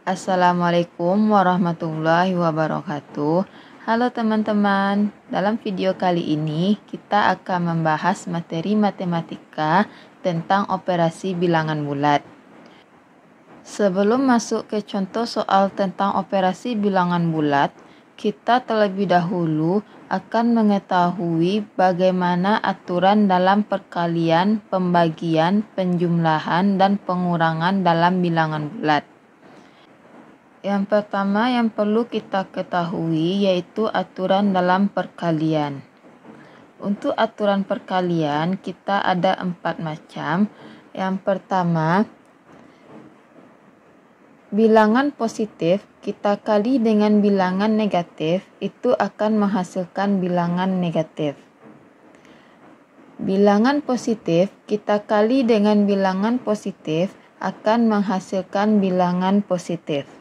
Assalamualaikum warahmatullahi wabarakatuh. Halo teman-teman, dalam video kali ini kita akan membahas materi matematika tentang operasi bilangan bulat. Sebelum masuk ke contoh soal tentang operasi bilangan bulat, kita terlebih dahulu akan mengetahui bagaimana aturan dalam perkalian, pembagian, penjumlahan, dan pengurangan dalam bilangan bulat. Yang pertama yang perlu kita ketahui yaitu aturan dalam perkalian. Untuk aturan perkalian kita ada 4 macam. Yang pertama, bilangan positif kita kali dengan bilangan negatif itu akan menghasilkan bilangan negatif. Bilangan positif kita kali dengan bilangan positif akan menghasilkan bilangan positif.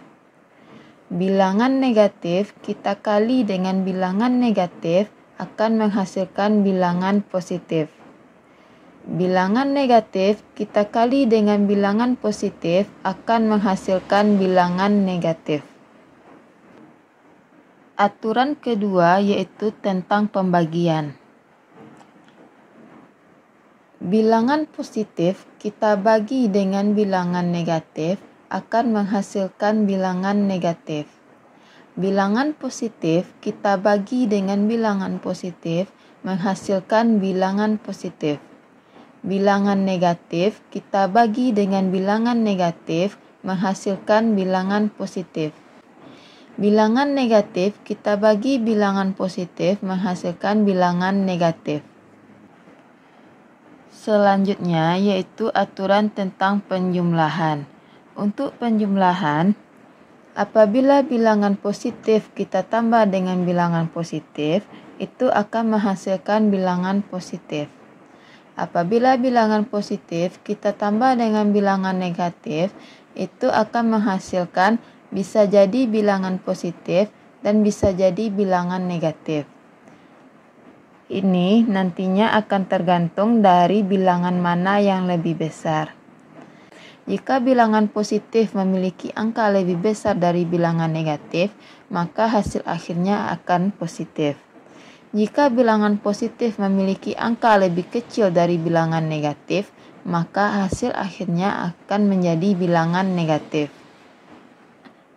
Bilangan negatif kita kali dengan bilangan negatif akan menghasilkan bilangan positif. Bilangan negatif kita kali dengan bilangan positif akan menghasilkan bilangan negatif. Aturan kedua yaitu tentang pembagian. Bilangan positif kita bagi dengan bilangan negatif akan menghasilkan bilangan negatif. Bilangan positif kita bagi dengan bilangan positif menghasilkan bilangan positif. Bilangan negatif kita bagi dengan bilangan negatif menghasilkan bilangan positif. Bilangan negatif kita bagi bilangan positif menghasilkan bilangan negatif. Selanjutnya yaitu aturan tentang penjumlahan. Untuk penjumlahan, apabila bilangan positif kita tambah dengan bilangan positif, itu akan menghasilkan bilangan positif. Apabila bilangan positif kita tambah dengan bilangan negatif, itu akan menghasilkan bisa jadi bilangan positif dan bisa jadi bilangan negatif. Ini nantinya akan tergantung dari bilangan mana yang lebih besar. Jika bilangan positif memiliki angka lebih besar dari bilangan negatif, maka hasil akhirnya akan positif. Jika bilangan positif memiliki angka lebih kecil dari bilangan negatif, maka hasil akhirnya akan menjadi bilangan negatif.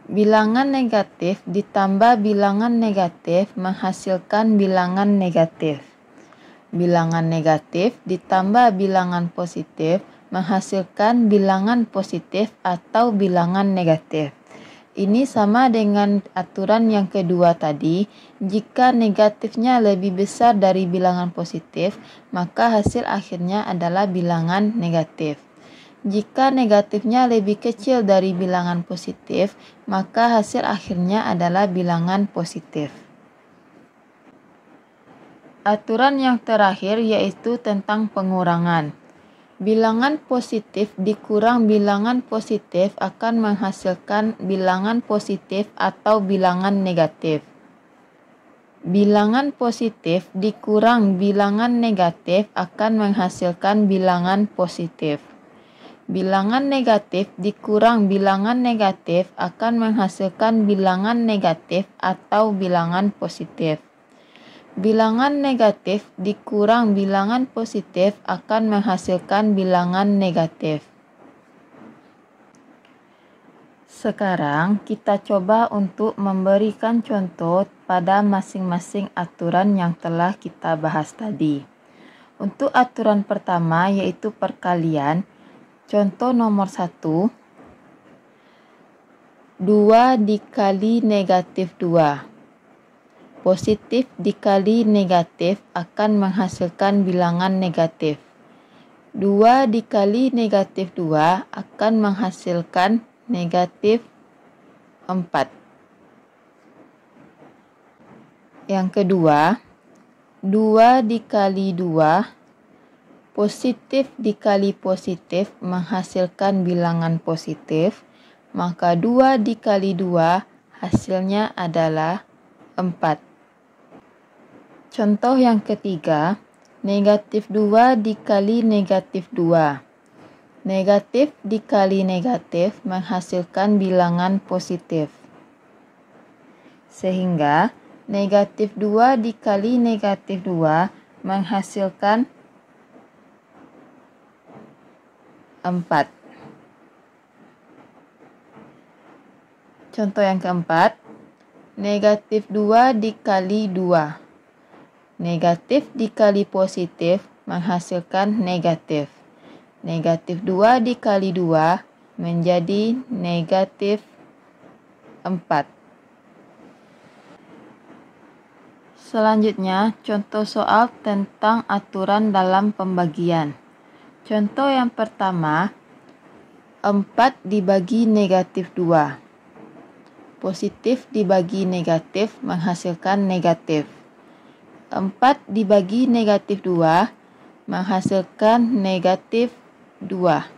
Bilangan negatif ditambah bilangan negatif menghasilkan bilangan negatif. Bilangan negatif ditambah bilangan positif menghasilkan bilangan positif atau bilangan negatif. Ini sama dengan aturan yang kedua tadi. Jika negatifnya lebih besar dari bilangan positif, maka hasil akhirnya adalah bilangan negatif. Jika negatifnya lebih kecil dari bilangan positif, maka hasil akhirnya adalah bilangan positif. Aturan yang terakhir yaitu tentang pengurangan. Bilangan positif dikurang bilangan positif akan menghasilkan bilangan positif atau bilangan negatif. Bilangan positif dikurang bilangan negatif akan menghasilkan bilangan positif. Bilangan negatif dikurang bilangan negatif akan menghasilkan bilangan negatif atau bilangan positif. Bilangan negatif dikurang bilangan positif akan menghasilkan bilangan negatif. Sekarang kita coba untuk memberikan contoh pada masing-masing aturan yang telah kita bahas tadi. Untuk aturan pertama yaitu perkalian, contoh nomor 1, 2 dikali negatif 2. Positif dikali negatif akan menghasilkan bilangan negatif. 2 dikali negatif 2 akan menghasilkan negatif 4. Yang kedua, 2 dikali 2, positif dikali positif menghasilkan bilangan positif, maka 2 dikali 2 hasilnya adalah 4. Contoh yang ketiga, negatif 2 dikali negatif 2. Negatif dikali negatif menghasilkan bilangan positif. Sehingga negatif 2 dikali negatif 2 menghasilkan 4. Contoh yang keempat, negatif 2 dikali 2. Negatif dikali positif menghasilkan negatif. Negatif 2 dikali 2 menjadi negatif 4. Selanjutnya, contoh soal tentang aturan dalam pembagian. Contoh yang pertama, 4 dibagi negatif 2. Positif dibagi negatif menghasilkan negatif. 4 dibagi negatif 2 menghasilkan negatif 2.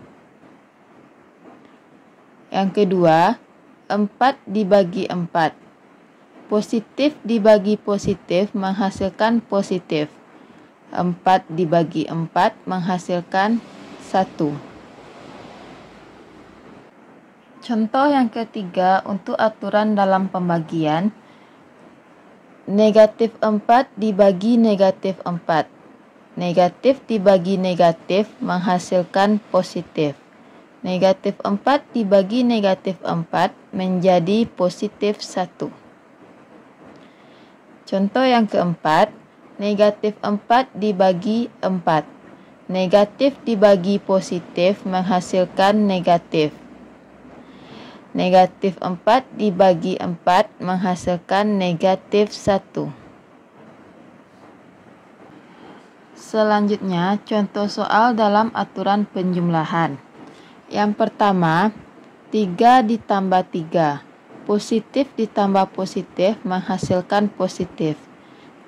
Yang kedua, 4 dibagi 4. Positif dibagi positif menghasilkan positif. 4 dibagi 4 menghasilkan 1. Contoh yang ketiga untuk aturan dalam pembagian. Negatif 4 dibagi negatif 4. Negatif dibagi negatif menghasilkan positif. Negatif 4 dibagi negatif 4 menjadi positif 1. Contoh yang keempat, negatif 4 dibagi 4. Negatif dibagi positif menghasilkan negatif. Negatif 4 dibagi 4 menghasilkan negatif 1. Selanjutnya, contoh soal dalam aturan penjumlahan. Yang pertama, 3 ditambah 3. Positif ditambah positif menghasilkan positif.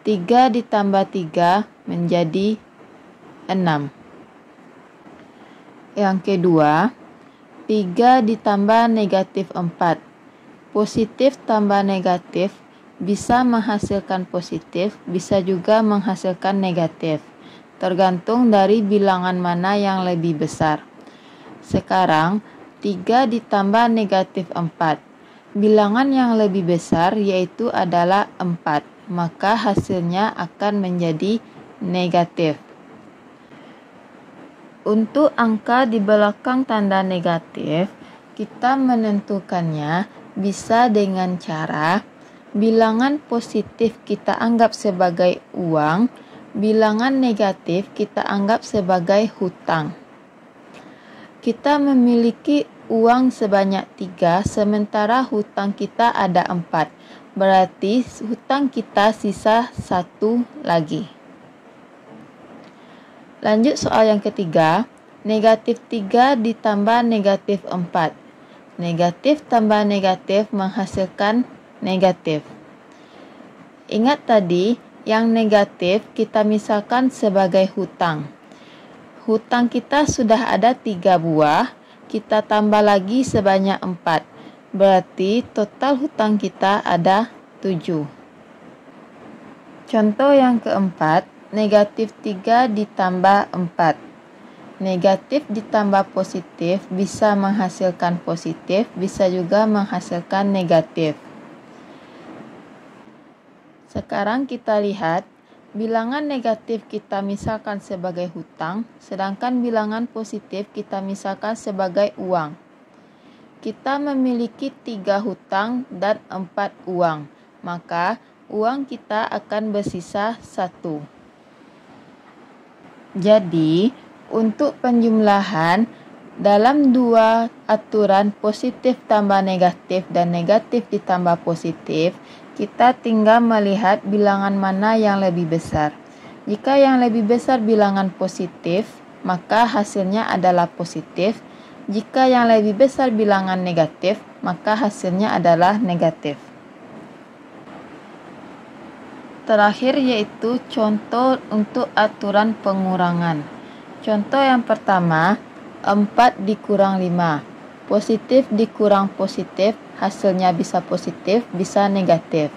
3 ditambah 3 menjadi 6. Yang kedua, 3 ditambah negatif 4. Positif tambah negatif bisa menghasilkan positif, bisa juga menghasilkan negatif. Tergantung dari bilangan mana yang lebih besar. Sekarang, 3 ditambah negatif 4. Bilangan yang lebih besar yaitu adalah 4. Maka hasilnya akan menjadi negatif. Untuk angka di belakang tanda negatif, kita menentukannya bisa dengan cara bilangan positif kita anggap sebagai uang, bilangan negatif kita anggap sebagai hutang. Kita memiliki uang sebanyak 3, sementara hutang kita ada 4. Berarti hutang kita sisa 1 lagi. Lanjut soal yang ketiga, negatif 3 ditambah negatif 4. Negatif tambah negatif menghasilkan negatif. Ingat tadi, yang negatif kita misalkan sebagai hutang. Hutang kita sudah ada 3 buah, kita tambah lagi sebanyak 4. Berarti total hutang kita ada 7. Contoh yang keempat, negatif 3 ditambah 4. Negatif ditambah positif bisa menghasilkan positif, bisa juga menghasilkan negatif. Sekarang kita lihat, bilangan negatif kita misalkan sebagai hutang, sedangkan bilangan positif kita misalkan sebagai uang. Kita memiliki 3 hutang dan 4 uang, maka uang kita akan bersisa 1. Jadi, untuk penjumlahan dalam 2 aturan positif tambah negatif dan negatif ditambah positif, kita tinggal melihat bilangan mana yang lebih besar. Jika yang lebih besar bilangan positif, maka hasilnya adalah positif. Jika yang lebih besar bilangan negatif, maka hasilnya adalah negatif. Terakhir yaitu contoh untuk aturan pengurangan. Contoh yang pertama, 4 dikurang 5. Positif dikurang positif, hasilnya bisa positif, bisa negatif.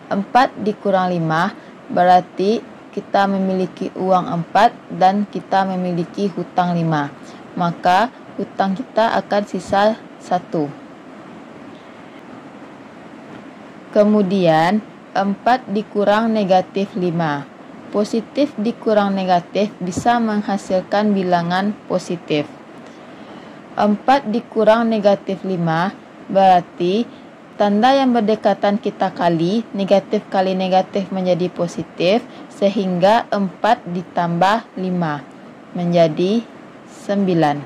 4 dikurang 5, berarti kita memiliki uang 4 dan kita memiliki hutang 5. maka hutang kita akan sisa 1. Kemudian 4 dikurang negatif 5. Positif dikurang negatif bisa menghasilkan bilangan positif. 4 dikurang negatif 5 berarti tanda yang berdekatan kita kali, negatif kali negatif menjadi positif, sehingga 4 ditambah 5 menjadi 9.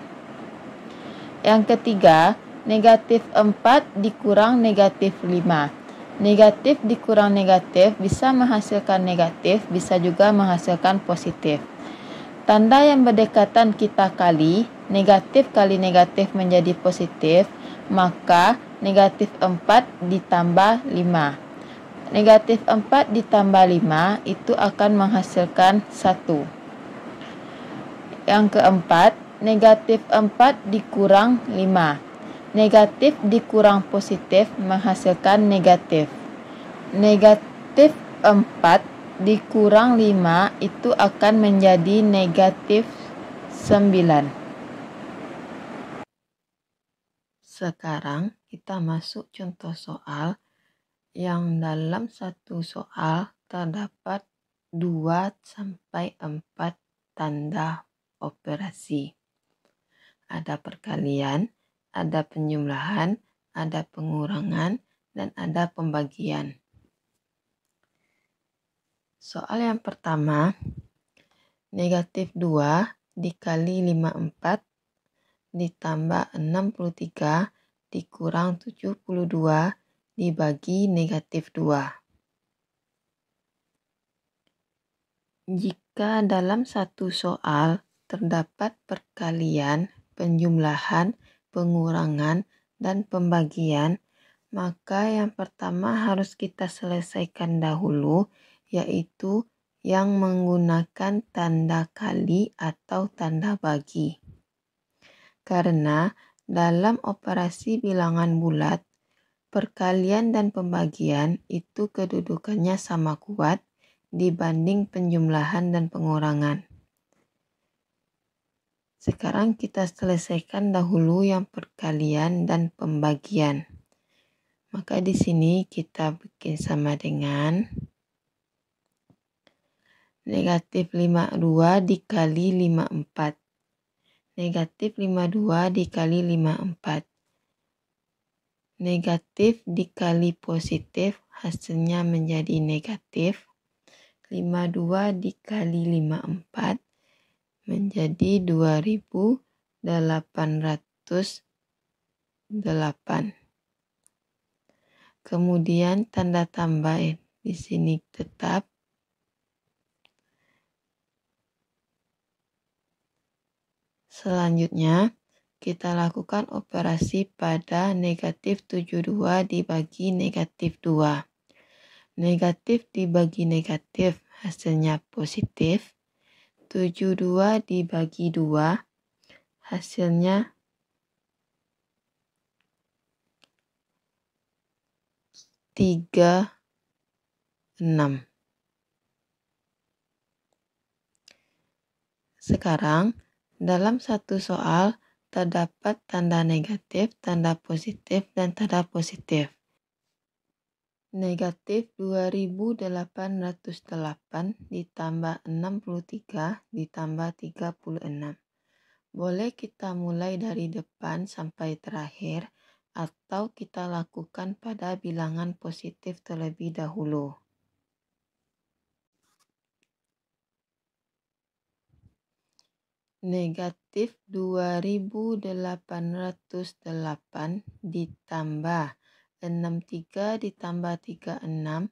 Yang ketiga, negatif 4 dikurang negatif 5. Negatif dikurang negatif bisa menghasilkan negatif, bisa juga menghasilkan positif. Tanda yang berdekatan kita kali, negatif kali negatif menjadi positif, maka negatif 4 ditambah 5. Negatif 4 ditambah 5 itu akan menghasilkan 1. Yang keempat, negatif 4 dikurang 5. Negatif dikurang positif menghasilkan negatif. Negatif 4 dikurang 5 itu akan menjadi negatif 9. Sekarang kita masuk contoh soal yang dalam satu soal terdapat 2-4 tanda operasi. Ada perkalian, ada penjumlahan, ada pengurangan, dan ada pembagian. Soal yang pertama, negatif 2 dikali 54 ditambah 63 dikurang 72 dibagi negatif 2. Jika dalam satu soal terdapat perkalian, penjumlahan, pengurangan, dan pembagian, maka yang pertama harus kita selesaikan dahulu, yaitu yang menggunakan tanda kali atau tanda bagi. Karena dalam operasi bilangan bulat, perkalian dan pembagian itu kedudukannya sama kuat dibanding penjumlahan dan pengurangan. Sekarang kita selesaikan dahulu yang perkalian dan pembagian. Maka di sini kita bikin sama dengan negatif 52 dikali 54. Negatif 52 dikali 54. Negatif dikali positif hasilnya menjadi negatif. 52 dikali 54 menjadi 2808. Kemudian tanda tambah di sini tetap. Selanjutnya kita lakukan operasi pada negatif 72 dibagi negatif 2. Negatif dibagi negatif hasilnya positif. 72 dibagi 2 hasilnya 36. Sekarang dalam satu soal terdapat tanda negatif, tanda positif, dan tanda positif. Negatif 2808 ditambah 63 ditambah 36. Boleh kita mulai dari depan sampai terakhir atau kita lakukan pada bilangan positif terlebih dahulu. Negatif 2808 ditambah 63 ditambah 36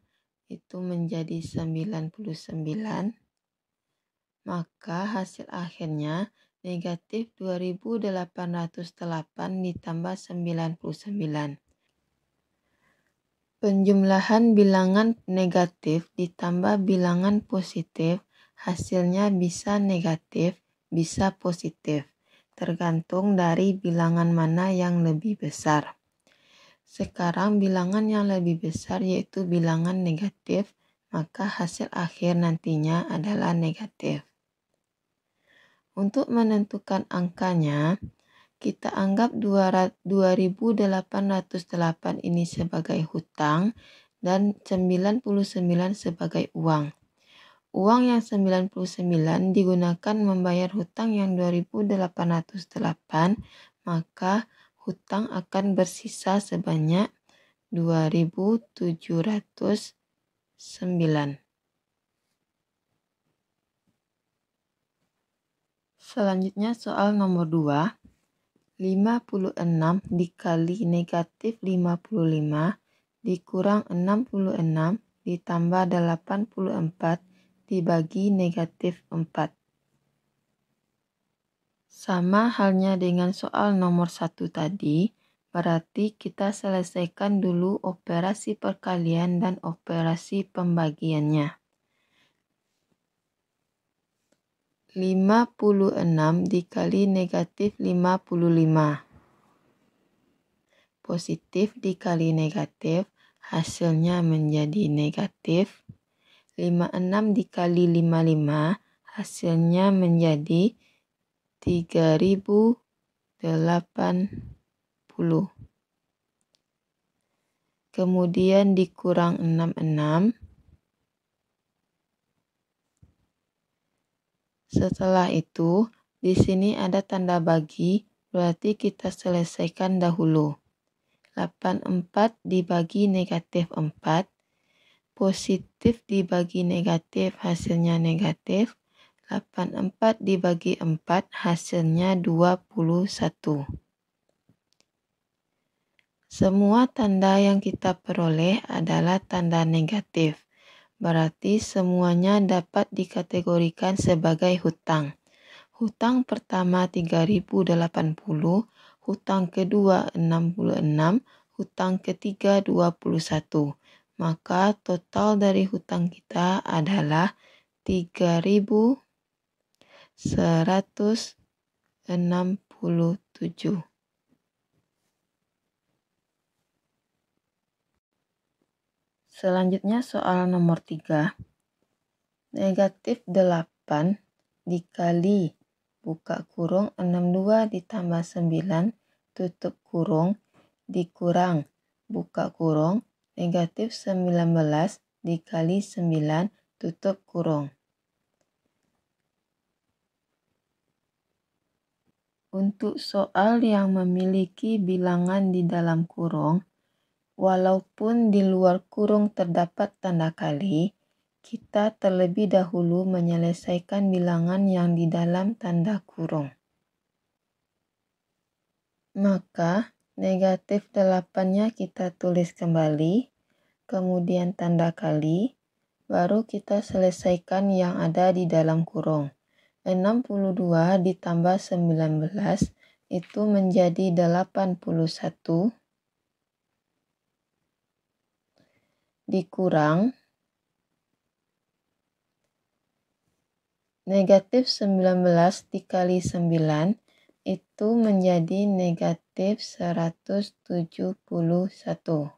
itu menjadi 99. Maka hasil akhirnya negatif 2808 ditambah 99. Penjumlahan bilangan negatif ditambah bilangan positif hasilnya bisa negatif, bisa positif, tergantung dari bilangan mana yang lebih besar. Sekarang bilangan yang lebih besar yaitu bilangan negatif, maka hasil akhir nantinya adalah negatif. Untuk menentukan angkanya, kita anggap 2.808 ini sebagai hutang dan 99 sebagai uang. Uang yang 99 digunakan membayar hutang yang 2.808, maka hutang akan bersisa sebanyak 2.709. Selanjutnya soal nomor 2. 56 dikali negatif 55 dikurang 66 ditambah 84 dibagi negatif 4. Sama halnya dengan soal nomor 1 tadi, berarti kita selesaikan dulu operasi perkalian dan operasi pembagiannya. 56 dikali negatif 55. Positif dikali negatif, hasilnya menjadi negatif. 56 dikali 55, hasilnya menjadi 3080. Kemudian dikurang 66. Setelah itu, di sini ada tanda bagi, berarti kita selesaikan dahulu. 84 dibagi negatif 4, positif dibagi negatif hasilnya negatif, 84 dibagi 4 hasilnya 21. Semua tanda yang kita peroleh adalah tanda negatif. Berarti semuanya dapat dikategorikan sebagai hutang. Hutang pertama 3080, hutang kedua 66, hutang ketiga 21. Maka total dari hutang kita adalah 3.167. Selanjutnya soal nomor 3. Negatif 8 dikali buka kurung 62 ditambah 9 tutup kurung dikurang buka kurung negatif 19 dikali 9 tutup kurung. Untuk soal yang memiliki bilangan di dalam kurung, walaupun di luar kurung terdapat tanda kali, kita terlebih dahulu menyelesaikan bilangan yang di dalam tanda kurung. Maka negatif 8-nya kita tulis kembali, kemudian tanda kali, baru kita selesaikan yang ada di dalam kurung. 62 ditambah 19 itu menjadi 81 dikurang negatif 19 dikali 9 itu menjadi negatif 171.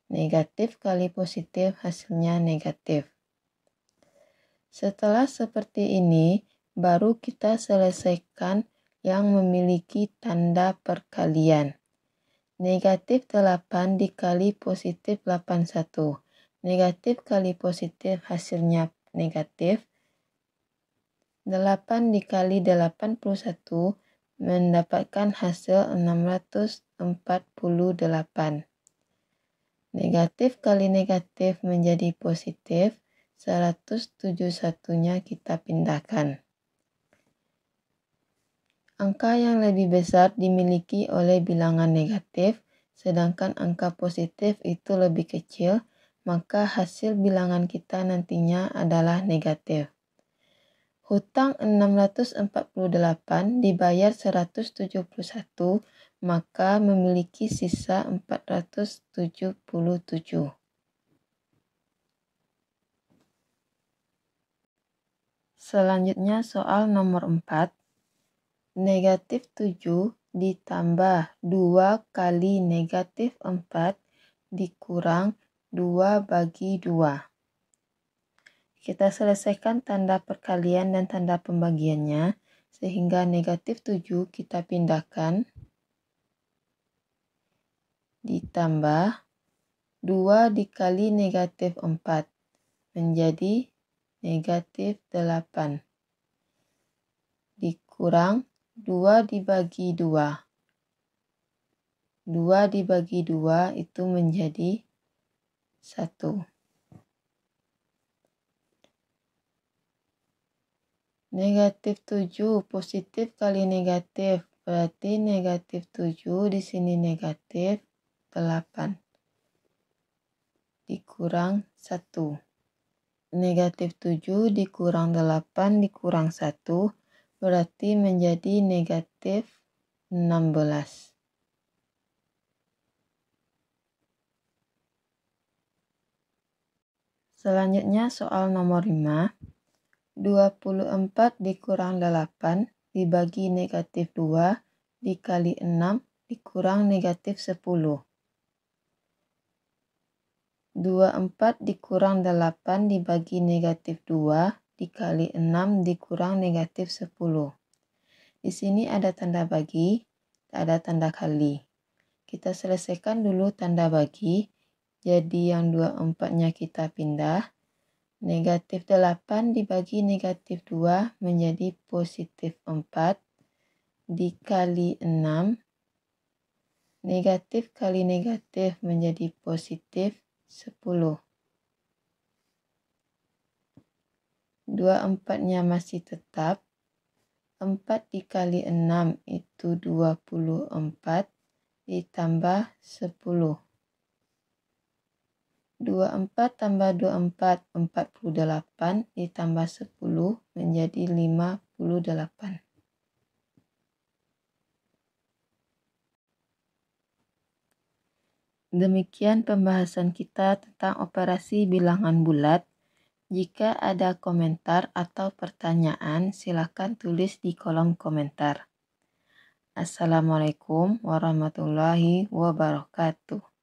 Negatif kali positif hasilnya negatif. Setelah seperti ini, baru kita selesaikan yang memiliki tanda perkalian. Negatif 8 dikali positif 81. Negatif kali positif hasilnya negatif. 8 dikali 81 mendapatkan hasil 648. Negatif kali negatif menjadi positif, 171-nya kita pindahkan. Angka yang lebih besar dimiliki oleh bilangan negatif, sedangkan angka positif itu lebih kecil, maka hasil bilangan kita nantinya adalah negatif. Hutang 648 dibayar 171, maka memiliki sisa 477. Selanjutnya soal nomor 4. Negatif 7 ditambah 2 kali negatif 4 dikurang 2 bagi 2. Kita selesaikan tanda perkalian dan tanda pembagiannya. sehingga negatif 7 kita pindahkan, ditambah 2 dikali negatif 4 menjadi negatif 8. Dikurang 2 dibagi 2. 2 dibagi 2 itu menjadi 1. Negatif 7 positif kali negatif, berarti negatif 7 di sini negatif 8. Dikurang 1. Negatif 7 dikurang 8 dikurang 1, berarti menjadi negatif 16. Selanjutnya soal nomor 5. 24 dikurang 8 dibagi negatif 2 dikali 6 dikurang negatif 10. 24 dikurang 8 dibagi negatif 2 dikali 6 dikurang negatif 10. Di sini ada tanda bagi, ada tanda kali. Kita selesaikan dulu tanda bagi. Jadi yang 24-nya kita pindah. Negatif 8 dibagi negatif 2 menjadi positif 4 dikali 6. Negatif kali negatif menjadi positif 10. 24-nya masih tetap. 4 dikali 6 itu 24 ditambah 10. 24 tambah 24, 48 ditambah 10 menjadi 58. Demikian pembahasan kita tentang operasi bilangan bulat. Jika ada komentar atau pertanyaan, silakan tulis di kolom komentar. Assalamualaikum warahmatullahi wabarakatuh.